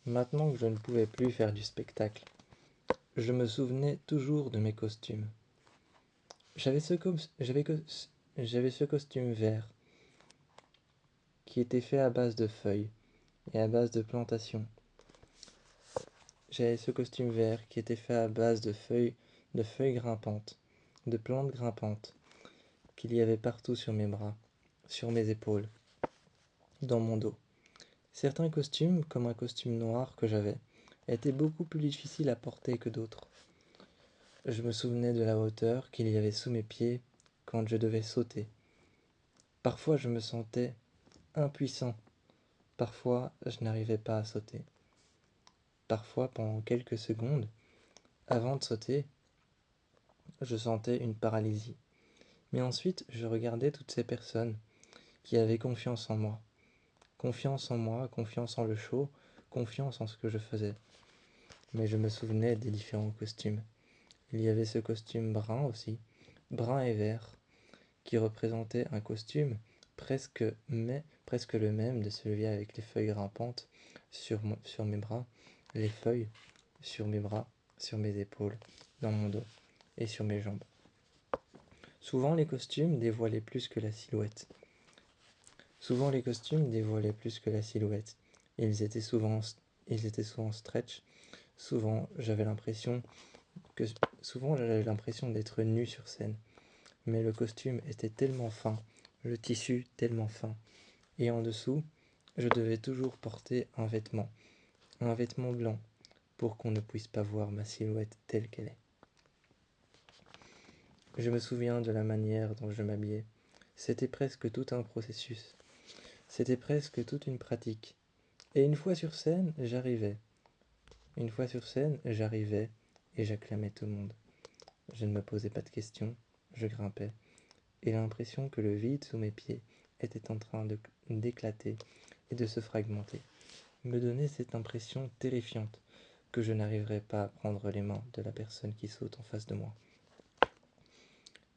Maintenant que je ne pouvais plus faire du spectacle, je me souvenais toujours de mes costumes. J'avais ce, cos- j'avais co- J'avais ce costume vert qui était fait à base de feuilles et à base de plantations. J'avais ce costume vert qui était fait à base de feuilles grimpantes, de plantes grimpantes, qu'il y avait partout sur mes bras, sur mes épaules, dans mon dos. Certains costumes, comme un costume noir que j'avais, étaient beaucoup plus difficiles à porter que d'autres. Je me souvenais de la hauteur qu'il y avait sous mes pieds quand je devais sauter. Parfois je me sentais impuissant, parfois je n'arrivais pas à sauter. Parfois pendant quelques secondes, avant de sauter, je sentais une paralysie. Mais ensuite je regardais toutes ces personnes qui avaient confiance en moi. Confiance en moi, confiance en le show, confiance en ce que je faisais. Mais je me souvenais des différents costumes. Il y avait ce costume brun aussi, brun et vert, qui représentait un costume presque le même de celui avec les feuilles grimpantes sur mes bras, les feuilles sur mes bras, sur mes épaules, dans mon dos et sur mes jambes. Souvent les costumes dévoilaient plus que la silhouette. Souvent les costumes dévoilaient plus que la silhouette. Ils étaient souvent, Ils étaient souvent stretch. Souvent j'avais l'impression que Souvent j'avais l'impression d'être nu sur scène. Mais le costume était tellement fin, le tissu tellement fin. Et en dessous, je devais toujours porter un vêtement blanc, pour qu'on ne puisse pas voir ma silhouette telle qu'elle est. Je me souviens de la manière dont je m'habillais. C'était presque tout un processus. C'était presque toute une pratique. Et une fois sur scène, j'arrivais. Une fois sur scène, j'arrivais et j'acclamais tout le monde. Je ne me posais pas de questions, je grimpais. Et l'impression que le vide sous mes pieds était en train d'éclater et de se fragmenter me donnait cette impression terrifiante que je n'arriverais pas à prendre les mains de la personne qui saute en face de moi.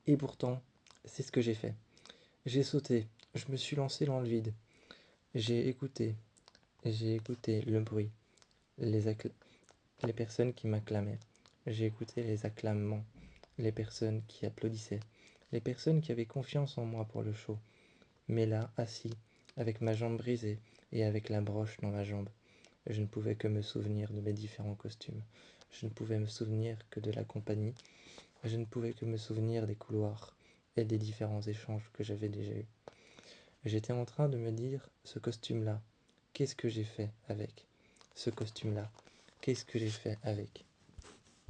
Et pourtant, c'est ce que j'ai fait. J'ai sauté, je me suis lancé dans le vide. J'ai écouté, j'ai écouté le bruit, les personnes qui m'acclamaient. J'ai écouté les acclamements, les personnes qui applaudissaient, les personnes qui avaient confiance en moi pour le show. Mais là, assis, avec ma jambe brisée et avec la broche dans ma jambe, je ne pouvais que me souvenir de mes différents costumes. Je ne pouvais me souvenir que de la compagnie. Je ne pouvais que me souvenir des couloirs et des différents échanges que j'avais déjà eus. J'étais en train de me dire, ce costume-là, qu'est-ce que j'ai fait avec? Ce costume-là, qu'est-ce que j'ai fait avec?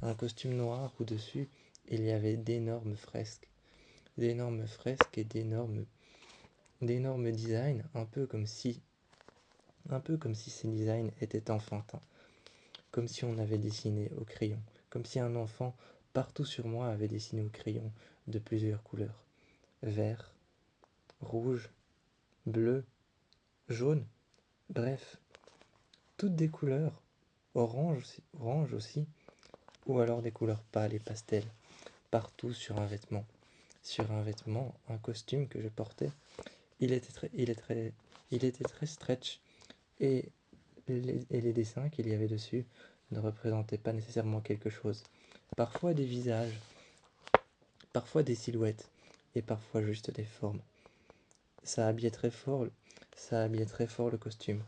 Un costume noir où dessus, il y avait d'énormes fresques et d'énormes designs, un peu comme si ces designs étaient enfantins, comme si on avait dessiné au crayon, comme si un enfant partout sur moi avait dessiné au crayon de plusieurs couleurs, vert, rouge, bleu, jaune, bref, toutes des couleurs, orange aussi, ou alors des couleurs pâles et pastels, partout sur un vêtement, un costume que je portais. Il était très, il est très, il était très stretch et les dessins qu'il y avait dessus ne représentaient pas nécessairement quelque chose. Parfois des visages, parfois des silhouettes et parfois juste des formes. Ça habillait très fort, Ça habillait très fort le costume.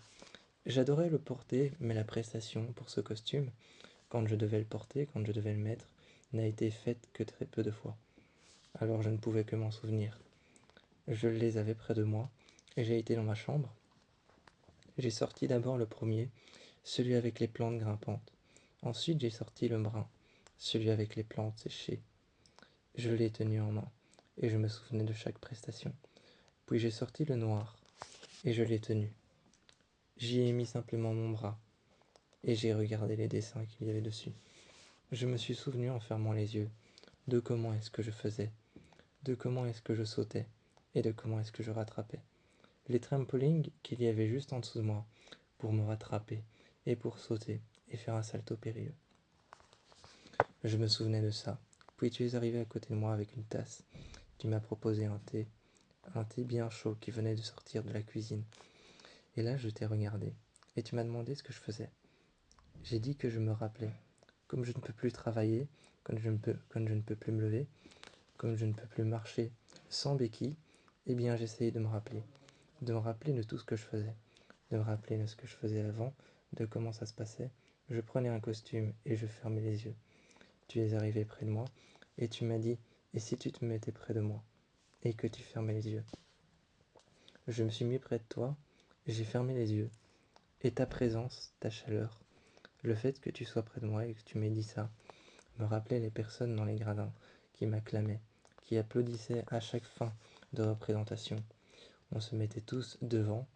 J'adorais le porter, mais la prestation pour ce costume, quand je devais le porter, quand je devais le mettre, n'a été faite que très peu de fois. Alors je ne pouvais que m'en souvenir. Je les avais près de moi, et j'ai été dans ma chambre. J'ai sorti d'abord le premier, celui avec les plantes grimpantes. Ensuite j'ai sorti le brun, celui avec les plantes séchées. Je l'ai tenu en main, et je me souvenais de chaque prestation. Puis j'ai sorti le noir, et je l'ai tenu. J'y ai mis simplement mon bras, et j'ai regardé les dessins qu'il y avait dessus. Je me suis souvenu en fermant les yeux de comment est-ce que je faisais, de comment est-ce que je sautais, et de comment est-ce que je rattrapais. Les trampolines qu'il y avait juste en dessous de moi, pour me rattraper, et pour sauter, et faire un salto périlleux. Je me souvenais de ça. Puis tu es arrivé à côté de moi avec une tasse. Tu m'as proposé un thé bien chaud qui venait de sortir de la cuisine. Et là, je t'ai regardé, et tu m'as demandé ce que je faisais. J'ai dit que je me rappelais. Comme je ne peux plus travailler, comme je ne peux plus me lever, comme je ne peux plus marcher sans béquille, eh bien j'essayais de me rappeler de tout ce que je faisais, de me rappeler de ce que je faisais avant, de comment ça se passait. Je prenais un costume et je fermais les yeux. Tu es arrivé près de moi et tu m'as dit, et si tu te mettais près de moi et que tu fermais les yeux? Je me suis mis près de toi, j'ai fermé les yeux, et ta présence, ta chaleur, le fait que tu sois près de moi et que tu m'aies dit ça, me rappelait les personnes dans les gradins qui m'acclamaient, qui applaudissaient à chaque fin de représentation. On se mettait tous devant,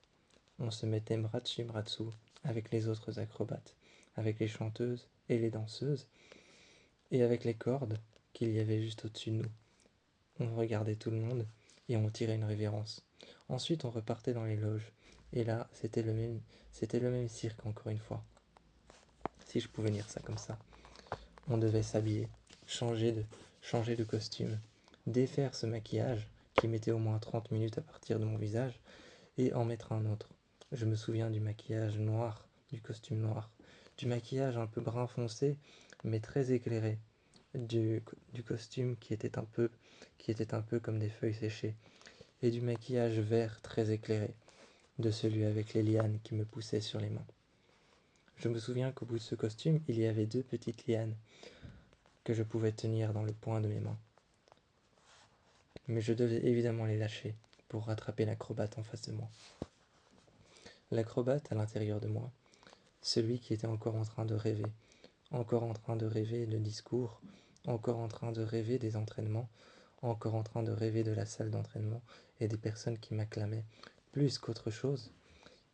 on se mettait bras dessus bras dessous avec les autres acrobates, avec les chanteuses et les danseuses, et avec les cordes qu'il y avait juste au-dessus de nous. On regardait tout le monde et on tirait une révérence. Ensuite, on repartait dans les loges. Et là, c'était le même cirque encore une fois. Si je pouvais lire ça comme ça. On devait s'habiller, changer de, changer de costume, défaire ce maquillage qui mettait au moins 30 minutes à partir de mon visage et en mettre un autre. Je me souviens du maquillage noir, du costume noir, du maquillage un peu brun foncé mais très éclairé, du costume qui était un peu comme des feuilles séchées, et du maquillage vert très éclairé, de celui avec les lianes qui me poussaient sur les mains. Je me souviens qu'au bout de ce costume, il y avait 2 petites lianes que je pouvais tenir dans le poing de mes mains. Mais je devais évidemment les lâcher pour rattraper l'acrobate en face de moi. L'acrobate à l'intérieur de moi, celui qui était encore en train de rêver, encore en train de rêver de discours, encore en train de rêver des entraînements, encore en train de rêver de la salle d'entraînement et des personnes qui m'acclamaient, plus qu'autre chose,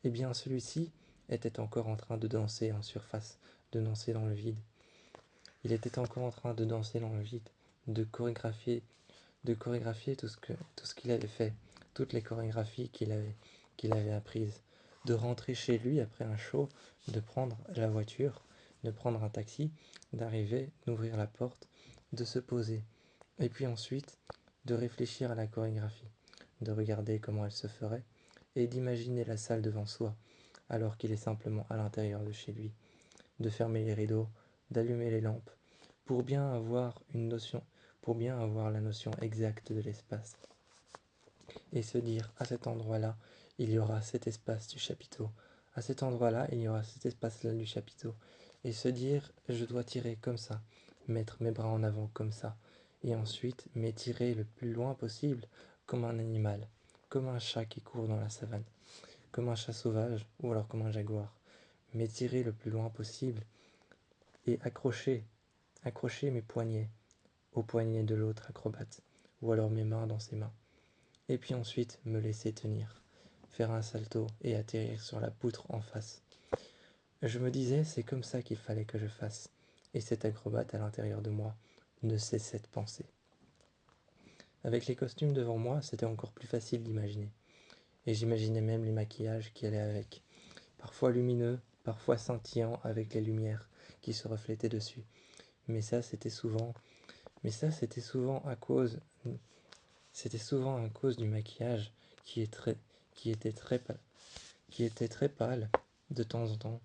eh bien celui-ci était encore en train de danser en surface, de danser dans le vide. Il était encore en train de danser dans le vide, de chorégraphier, tout ce qu'il avait fait, toutes les chorégraphies qu'il avait apprises, de rentrer chez lui après un show, de prendre la voiture, de prendre un taxi, d'arriver, d'ouvrir la porte, de se poser, et puis ensuite de réfléchir à la chorégraphie, de regarder comment elle se ferait, et d'imaginer la salle devant soi, alors qu'il est simplement à l'intérieur de chez lui, de fermer les rideaux, d'allumer les lampes, pour bien avoir pour bien avoir la notion exacte de l'espace, et se dire à cet endroit-là, il y aura cet espace du chapiteau, à cet endroit-là, il y aura cet espace-là du chapiteau, et se dire, je dois tirer comme ça, mettre mes bras en avant comme ça, et ensuite m'étirer le plus loin possible comme un animal, comme un chat qui court dans la savane, comme un chat sauvage ou alors comme un jaguar, m'étirer le plus loin possible et accrocher mes poignets aux poignets de l'autre acrobate, ou alors mes mains dans ses mains, et puis ensuite me laisser tenir, faire un salto et atterrir sur la poutre en face. Je me disais, c'est comme ça qu'il fallait que je fasse, et cet acrobate à l'intérieur de moi ne cessait de penser. Avec les costumes devant moi, c'était encore plus facile d'imaginer, et j'imaginais même les maquillages qui allaient avec, parfois lumineux, parfois scintillants avec les lumières qui se reflétaient dessus. Mais ça, c'était souvent, c'était souvent à cause du maquillage qui, est très, qui, était très pâle, qui était très pâle de temps en temps.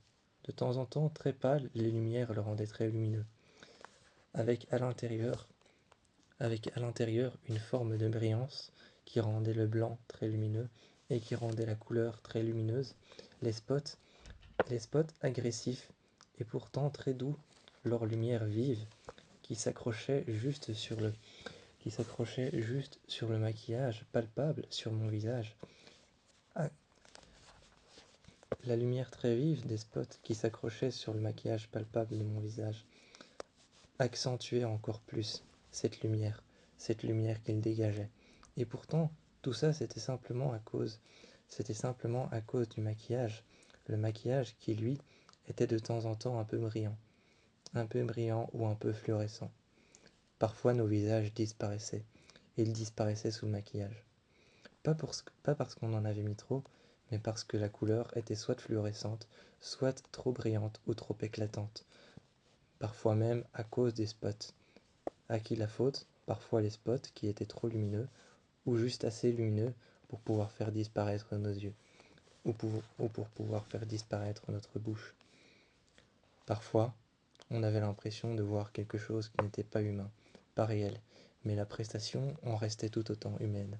De temps en temps, très pâle, les lumières le rendaient très lumineux. Avec à l'intérieur, avec à l'intérieur une forme de brillance qui rendait le blanc très lumineux et qui rendait la couleur très lumineuse. Les spots, les spots agressifs et pourtant très doux, leur lumière vive qui s'accrochait juste sur le maquillage palpable sur mon visage. Ah, la lumière très vive des spots qui s'accrochaient sur le maquillage palpable de mon visage accentuait encore plus cette lumière qu'il dégageait. Et pourtant, tout ça c'était simplement à cause du maquillage, le maquillage qui lui était de temps en temps un peu brillant ou un peu fluorescent. Parfois nos visages disparaissaient, ils disparaissaient sous le maquillage. Pas parce qu'on en avait mis trop, mais parce que la couleur était soit fluorescente, soit trop brillante ou trop éclatante. Parfois même à cause des spots. À qui la faute? Parfois les spots qui étaient trop lumineux, ou juste assez lumineux pour pouvoir faire disparaître nos yeux, ou pour pouvoir faire disparaître notre bouche. Parfois, on avait l'impression de voir quelque chose qui n'était pas humain, pas réel, mais la prestation en restait tout autant humaine.